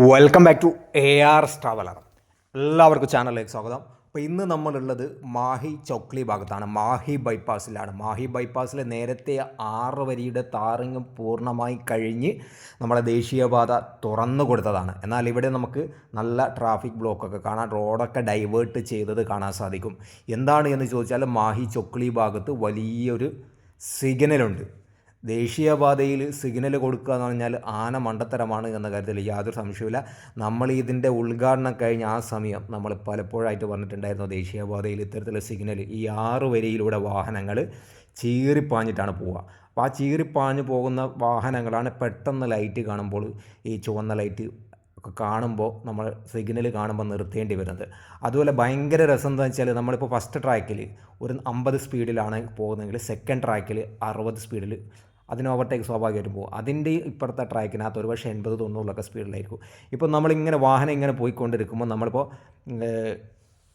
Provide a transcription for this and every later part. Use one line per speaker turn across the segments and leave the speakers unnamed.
Welcome back to AR traveller. എല്ലാവർക്കും ചാനലിലേക്ക് സ്വാഗതം. അപ്പോൾ ഇന്ന് നമ്മളുള്ളത് മാഹി ചൊക്ലി ഭാഗത്താണ്, മാഹി ബൈപ്പാസിലാണ്. മാഹി ബൈപ്പാസിൽ നേരത്തെ 6 വരിയുടെ താറിങ് പൂർണ്ണമായി കഴിഞ്ഞ് നമ്മളെ ദേശീയപാത തുറന്നു കൊടുത്തതാണ്. എന്നാൽ ഇവിടെ നമുക്ക് നല്ല ട്രാഫിക് ബ്ലോക്കൊക്കെ കാണാൻ, റോഡൊക്കെ ഡൈവേർട്ട് ചെയ്തത് കാണാൻ സാധിക്കും. എന്താണ് എന്ന് ചോദിച്ചാൽ മാഹി ചൊക്ലി ഭാഗത്ത് വലിയൊരു സിഗ്നലുണ്ട്. ദേശീയപാതയിൽ സിഗ്നൽ കൊടുക്കുക എന്ന് പറഞ്ഞാൽ ആന മണ്ടത്തരമാണ് എന്ന കാര്യത്തിൽ യാതൊരു സംശയവുമില്ല. നമ്മൾ ഇതിൻ്റെ ഉദ്ഘാടനം കഴിഞ്ഞ ആ സമയം നമ്മൾ പലപ്പോഴായിട്ട് പറഞ്ഞിട്ടുണ്ടായിരുന്നു, ദേശീയപാതയിൽ ഇത്തരത്തിലുള്ള സിഗ്നൽ ഈ 6 വരിയിലൂടെ വാഹനങ്ങൾ ചീറിപ്പാഞ്ഞിട്ടാണ് പോവുക. അപ്പോൾ ആ ചീറിപ്പാഞ്ഞ് പോകുന്ന വാഹനങ്ങളാണ് പെട്ടെന്ന് ലൈറ്റ് കാണുമ്പോൾ, ഈ ചുവന്ന ലൈറ്റ് ഒക്കെ കാണുമ്പോൾ നമ്മൾ സിഗ്നൽ കാണുമ്പോൾ നിർത്തേണ്ടി വരുന്നത്. അതുപോലെ ഭയങ്കര രസം എന്താണെന്ന് വെച്ചാൽ, നമ്മളിപ്പോൾ ഫസ്റ്റ് ട്രാക്കിൽ ഒരു 50 സ്പീഡിലാണ് പോകുന്നതെങ്കിൽ സെക്കൻഡ് ട്രാക്കിൽ 60 സ്പീഡിൽ അതിന് ഓവർടേക്ക് സ്വാഭാവികമായിട്ടും പോകും. അതിൻ്റെ ഇപ്പുറത്തെ ട്രാക്കിനകത്ത് ഒരു പക്ഷേ 80-90 സ്പീഡിലായിരിക്കും. ഇപ്പോൾ നമ്മളിങ്ങനെ വാഹനം ഇങ്ങനെ പോയിക്കൊണ്ടിരിക്കുമ്പോൾ, നമ്മളിപ്പോൾ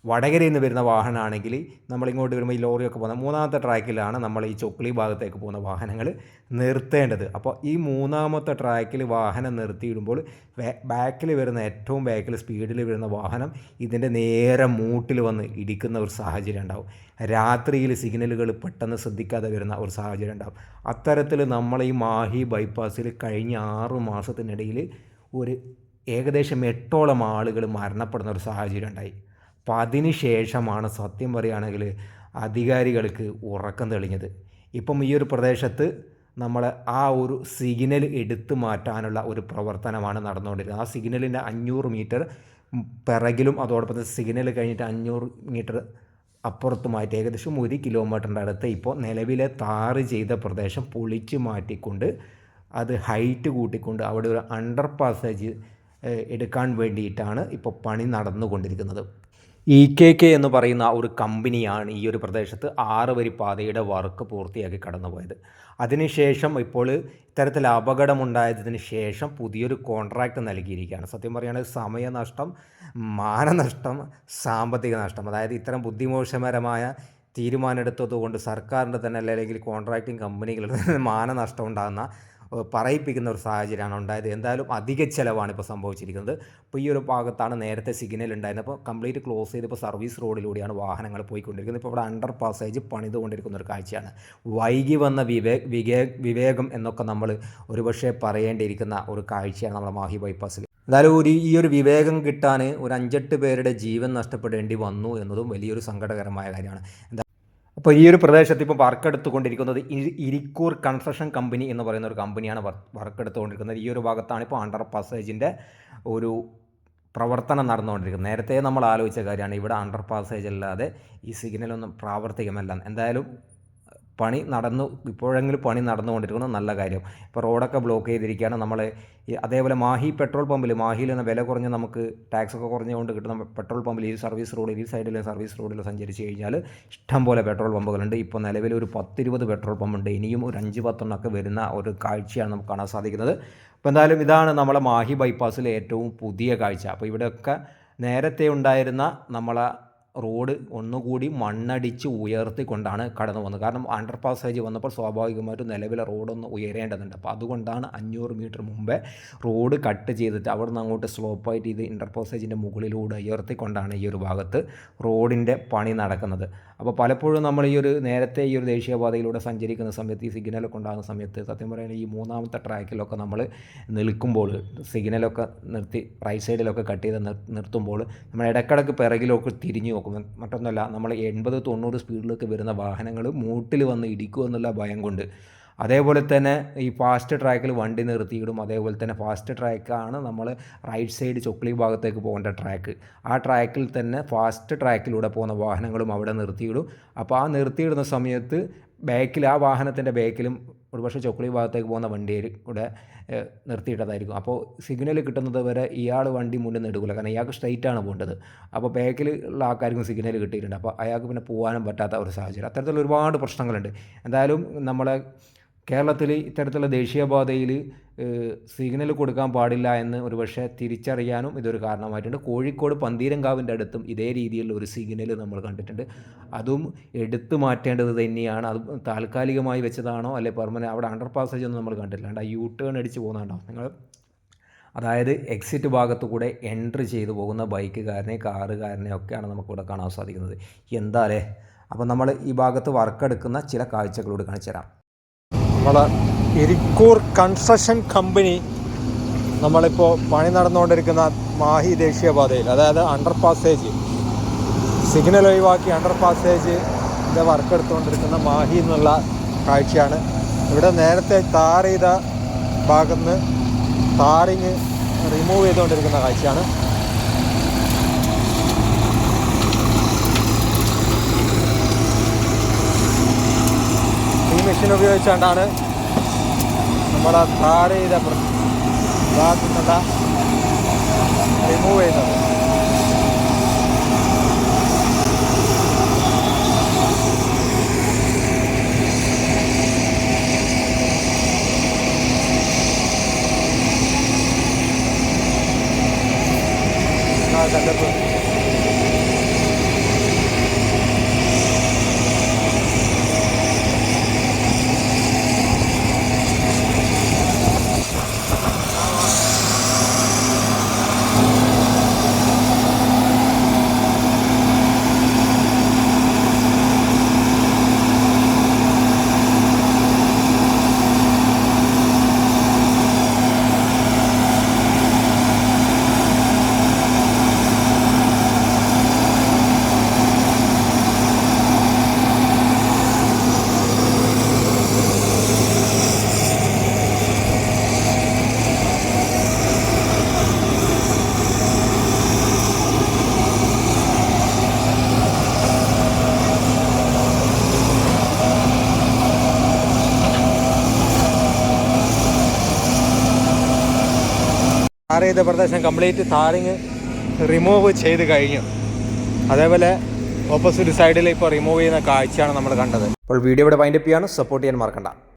വടകരയിൽ നിന്ന് വരുന്ന വാഹനമാണെങ്കിൽ നമ്മളിങ്ങോട്ട് വരുമ്പോൾ ഈ ലോറിയൊക്കെ പോകുന്ന 3ാമത്തെ ട്രാക്കിലാണ് നമ്മൾ ഈ ചൊക്ലി ഭാഗത്തേക്ക് പോകുന്ന വാഹനങ്ങൾ നിർത്തേണ്ടത്. അപ്പോൾ ഈ 3ാമത്തെ ട്രാക്കിൽ വാഹനം നിർത്തിയിടുമ്പോൾ ബാക്കിൽ വരുന്ന, ഏറ്റവും ബാക്കിൽ സ്പീഡിൽ വരുന്ന വാഹനം ഇതിൻ്റെ നേരെ മൂട്ടിൽ വന്ന് ഇടിക്കുന്ന ഒരു സാഹചര്യം ഉണ്ടാവും. രാത്രിയിൽ സിഗ്നലുകൾ പെട്ടെന്ന് ശ്രദ്ധിക്കാതെ വരുന്ന ഒരു സാഹചര്യം ഉണ്ടാവും. അത്തരത്തിൽ നമ്മൾ ഈ മാഹി ബൈപ്പാസിൽ കഴിഞ്ഞ 6 മാസത്തിനിടയിൽ ഒരു ഏകദേശം 8ഓളം ആളുകൾ മരണപ്പെടുന്ന ഒരു സാഹചര്യം ഉണ്ടായി. അപ്പോൾ അതിന് ശേഷമാണ് സത്യം പറയുകയാണെങ്കിൽ അധികാരികൾക്ക് ഉറക്കം തെളിഞ്ഞത്. ഇപ്പം ഈ ഒരു പ്രദേശത്ത് നമ്മൾ ആ ഒരു സിഗ്നൽ എടുത്തു മാറ്റാനുള്ള ഒരു പ്രവർത്തനമാണ് നടന്നുകൊണ്ടിരിക്കുന്നത്. ആ സിഗ്നലിൻ്റെ 500 മീറ്റർ പിറകിലും അതോടൊപ്പം സിഗ്നൽ കഴിഞ്ഞിട്ട് 500 മീറ്റർ അപ്പുറത്തുമായിട്ട് ഏകദേശം 1 കിലോമീറ്ററിൻ്റെ അടുത്ത് ഇപ്പോൾ നിലവിലെ താറ് ചെയ്ത പ്രദേശം പൊളിച്ചു മാറ്റിക്കൊണ്ട് അത് ഹൈറ്റ് കൂട്ടിക്കൊണ്ട് അവിടെ ഒരു അണ്ടർ പാസേജ് എടുക്കാൻ വേണ്ടിയിട്ടാണ് ഇപ്പോൾ പണി നടന്നുകൊണ്ടിരിക്കുന്നത്. EKK എന്ന് പറയുന്ന ഒരു കമ്പനിയാണ് ഈ ഒരു പ്രദേശത്ത് 6 വരി പാതയുടെ വർക്ക് പൂർത്തിയാക്കി കടന്നുപോയത്. അതിനുശേഷം ഇപ്പോൾ ഇത്തരത്തിൽ അപകടമുണ്ടായതിന് ശേഷം പുതിയൊരു കോൺട്രാക്റ്റ് നൽകിയിരിക്കുകയാണ്. സത്യം പറയുകയാണെങ്കിൽ സമയനഷ്ടം, മാനനഷ്ടം, സാമ്പത്തിക നഷ്ടം, അതായത് ഇത്തരം ബുദ്ധിമോശപരമായ തീരുമാനമെടുത്തത് കൊണ്ട് സർക്കാരിൻ്റെ തന്നെ അല്ലെങ്കിൽ കോൺട്രാക്റ്റിംഗ് കമ്പനികളുടെ മാനനഷ്ടം ഉണ്ടാകുന്ന, പറയിപ്പിക്കുന്ന ഒരു സാഹചര്യമാണ് ഉണ്ടായത്. എന്തായാലും അധിക ചിലവാണ് ഇപ്പോൾ സംഭവിച്ചിരിക്കുന്നത്. അപ്പോൾ ഈ ഒരു ഭാഗത്താണ് നേരത്തെ സിഗ്നൽ ഉണ്ടായിരുന്നത്. അപ്പോൾ കംപ്ലീറ്റ് ക്ലോസ് ചെയ്തപ്പോൾ സർവീസ് റോഡിലൂടെയാണ് വാഹനങ്ങൾ പോയിക്കൊണ്ടിരിക്കുന്നത്. ഇപ്പോൾ ഇവിടെ അണ്ടർ പാസേജ് പണിതുകൊണ്ടിരിക്കുന്ന ഒരു കാഴ്ചയാണ്. വൈകി വന്ന വിവേകം എന്നൊക്കെ നമ്മൾ ഒരുപക്ഷെ പറയേണ്ടിയിരിക്കുന്ന ഒരു കാഴ്ചയാണ് നമ്മുടെ മാഹി ബൈപ്പാസിൽ. എന്തായാലും ഈ ഒരു വിവേകം കിട്ടാൻ ഒരു 5-8 പേരുടെ ജീവൻ നഷ്ടപ്പെടേണ്ടി വന്നു എന്നതും വലിയൊരു സങ്കടകരമായ കാര്യമാണ്. അപ്പോൾ ഈ ഒരു പ്രദേശത്ത് ഇപ്പോൾ വർക്ക് എടുത്തുകൊണ്ടിരിക്കുന്നത് ഇരിക്കൂർ കൺസ്ട്രക്ഷൻ കമ്പനി എന്ന് പറയുന്ന ഒരു കമ്പനിയാണ് വർക്ക് എടുത്തുകൊണ്ടിരിക്കുന്നത്. ഈ ഒരു ഭാഗത്താണ് ഇപ്പോൾ അണ്ടർ പാസേജിൻ്റെ ഒരു പ്രവർത്തനം നടന്നുകൊണ്ടിരിക്കുന്നത്. നേരത്തെ നമ്മൾ ആലോചിച്ച കാര്യമാണ്, ഇവിടെ അണ്ടർ പാസേജ് അല്ലാതെ ഈ സിഗ്നലൊന്നും പ്രാവർത്തികമല്ല. എന്തായാലും ഇപ്പോഴെങ്കിലും പണി നടന്നുകൊണ്ടിരിക്കുന്നത് നല്ല കാര്യം. ഇപ്പോൾ റോഡൊക്കെ ബ്ലോക്ക് ചെയ്തിരിക്കുകയാണ്. നമ്മൾ അതേപോലെ മാഹി പെട്രോൾ പമ്പിൽ, മാഹിയിൽ നിന്ന് വില കുറഞ്ഞ് നമുക്ക് ടാക്സൊക്കെ കുറഞ്ഞുകൊണ്ട് കിട്ടുന്ന പെട്രോൾ പമ്പിൽ ഈ സർവീസ് റോഡിൽ, ഈ സൈഡിലെ സർവീസ് റോഡിൽ സഞ്ചരിച്ച് കഴിഞ്ഞാൽ ഇഷ്ടംപോലെ പെട്രോൾ പമ്പുകളുണ്ട്. ഇപ്പോൾ നിലവിൽ ഒരു 10-20 പെട്രോൾ പമ്പുണ്ട്. ഇനിയും ഒരു 5-10 വരുന്ന ഒരു കാഴ്ചയാണ് നമുക്ക് കാണാൻ സാധിക്കുന്നത്. അപ്പോൾ എന്തായാലും ഇതാണ് നമ്മളെ മാഹി ബൈപ്പാസിലെ ഏറ്റവും പുതിയ കാഴ്ച. അപ്പോൾ ഇവിടെയൊക്കെ നേരത്തെ ഉണ്ടായിരുന്ന നമ്മളെ റോഡ് ഒന്നുകൂടി മണ്ണടിച്ച് ഉയർത്തിക്കൊണ്ടാണ് കടന്നു വന്നത്. കാരണം അണ്ടർ പാസേജ് വന്നപ്പോൾ സ്വാഭാവികമായിട്ടും നിലവിലെ റോഡൊന്ന് ഉയരേണ്ടതുണ്ട്. അപ്പോൾ അതുകൊണ്ടാണ് 500 മീറ്റർ മുമ്പേ റോഡ് കട്ട് ചെയ്തിട്ട് അവിടെ നിന്ന് അങ്ങോട്ട് സ്ലോപ്പായിട്ട് ഇത് ഇൻ്റർ പാസേജിൻ്റെ മുകളിലൂടെ ഉയർത്തിക്കൊണ്ടാണ് ഈ ഒരു ഭാഗത്ത് റോഡിൻ്റെ പണി നടക്കുന്നത്. അപ്പോൾ പലപ്പോഴും നമ്മൾ നേരത്തെ ഈ ഒരു ദേശീയപാതയിലൂടെ സഞ്ചരിക്കുന്ന സമയത്ത്, ഈ സിഗ്നലൊക്കെ ഉണ്ടാകുന്ന സമയത്ത്, സത്യം പറയുന്നത് ഈ 3ാമത്തെ ട്രാക്കിലൊക്കെ നമ്മൾ നിൽക്കുമ്പോൾ, സിഗ്നലൊക്കെ നിർത്തി റൈറ്റ് സൈഡിലൊക്കെ കട്ട് ചെയ്ത് നിർത്തുമ്പോൾ നമ്മൾ ഇടയ്ക്കിടയ്ക്ക് പിറകിലൊക്കെ തിരിഞ്ഞു നോക്കും. മറ്റൊന്നല്ല, നമ്മൾ 80-90 സ്പീഡിലൊക്കെ വരുന്ന വാഹനങ്ങൾ മൂട്ടിൽ വന്ന് ഇടിക്കുക എന്നുള്ള ഭയം കൊണ്ട്. അതേപോലെ തന്നെ ഈ ഫാസ്റ്റ് ട്രാക്കിൽ വണ്ടി നിർത്തിയിടും. അതേപോലെ തന്നെ ഫാസ്റ്റ് ട്രാക്കാണ് നമ്മൾ റൈറ്റ് സൈഡ് ചൊക്ലി ഭാഗത്തേക്ക് പോകേണ്ട ട്രാക്ക്. ആ ട്രാക്കിൽ തന്നെ ഫാസ്റ്റ് ട്രാക്കിലൂടെ പോകുന്ന വാഹനങ്ങളും അവിടെ നിർത്തിയിടും. അപ്പോൾ ആ നിർത്തിയിടുന്ന സമയത്ത് ആ വാഹനത്തിൻ്റെ ബാക്കിലും ഒരുപക്ഷെ ചൊക്ലി ഭാഗത്തേക്ക് പോകുന്ന വണ്ടിയിൽ കൂടെ നിർത്തിയിട്ടതായിരിക്കും. അപ്പോൾ സിഗ്നൽ കിട്ടുന്നത് വരെ ഇയാൾ വണ്ടി മുന്നിൽ നിന്ന് എടുക്കില്ല, കാരണം ഇയാൾക്ക് സ്ട്രൈറ്റാണ് പോകേണ്ടത്. അപ്പോൾ ബാക്കിൽ ഉള്ള ആൾക്കാർക്കും സിഗ്നൽ കിട്ടിയിട്ടുണ്ട്. അപ്പോൾ അയാൾക്ക് പിന്നെ പോകാനും പറ്റാത്ത ഒരു സാഹചര്യം. അത്തരത്തിലുള്ള ഒരുപാട് പ്രശ്നങ്ങളുണ്ട്. എന്തായാലും നമ്മളെ കേരളത്തിൽ ഇത്തരത്തിലുള്ള ദേശീയപാതയിൽ സിഗ്നൽ കൊടുക്കാൻ പാടില്ല എന്ന് ഒരുപക്ഷെ തിരിച്ചറിയാനും ഇതൊരു കാരണമായിട്ടുണ്ട്. കോഴിക്കോട് പന്തീരങ്കാവിൻ്റെ അടുത്തും ഇതേ രീതിയിലുള്ള ഒരു സിഗ്നൽ നമ്മൾ കണ്ടിട്ടുണ്ട്. അതും എടുത്തു മാറ്റേണ്ടത് തന്നെയാണ്. അത് താൽക്കാലികമായി വെച്ചതാണോ അല്ലെ പെർമനൻ്റ്, അവിടെ അണ്ടർ പാസേജ് ഒന്നും നമ്മൾ കണ്ടില്ല. ആ യു ടേൺ അടിച്ച് പോകുന്നുണ്ടോ നിങ്ങൾ, അതായത് എക്സിറ്റ് ഭാഗത്തു കൂടെ എൻട്രി ചെയ്തു പോകുന്ന ബൈക്കുകാരനെ കാറുകാരനെ ഒക്കെയാണ് നമുക്കിവിടെ കാണാൻ സാധിക്കുന്നത്. എന്താ അല്ലേ? അപ്പോൾ നമ്മൾ ഈ ഭാഗത്ത് വർക്കെടുക്കുന്ന ചില കാഴ്ചകളോട് കാണിച്ചു തരാം. നമ്മളെ ഇരിക്കൂർ കൺസ്ട്രക്ഷൻ കമ്പനി നമ്മളിപ്പോൾ പണി നടന്നുകൊണ്ടിരിക്കുന്ന മാഹി ദേശീയപാതയിൽ, അതായത് അണ്ടർ പാസേജ് സിഗ്നൽ ഒഴിവാക്കി അണ്ടർ പാസേജിൻ്റെ വർക്ക് എടുത്തുകൊണ്ടിരിക്കുന്ന മാഹി എന്നുള്ള കാഴ്ചയാണ്. ഇവിടെ നേരത്തെ ടാർ ചെയ്ത ഭാഗത്ത് നിന്ന് ടാറിങ് റിമൂവ് ചെയ്തുകൊണ്ടിരിക്കുന്ന കാഴ്ചയാണ്. ഈ മെഷീൻ ഉപയോഗിച്ചുകൊണ്ടാണ് നമ്മളെ ടാർ ചെയ്ത ഭാഗത്തു നിന്നുള്ള റിമൂവ് ചെയ്യുന്നത്. കണ്ടപ്പോൾ ടാർ ചെയ്ത പ്രദേശം കംപ്ലീറ്റ് ടാറിങ് റിമൂവ് ചെയ്ത് കഴിഞ്ഞു. അതേപോലെ ഓപ്പോസിറ്റ് സൈഡിൽ ഇപ്പോൾ റിമൂവ് ചെയ്യുന്ന കാഴ്ചയാണ് നമ്മൾ കണ്ടത്. അപ്പോൾ വീഡിയോ ഇവിടെ വൈൻഡപ്പ് ചെയ്യാണ്. സപ്പോർട്ട് ചെയ്യാൻ മറക്കണ്ട.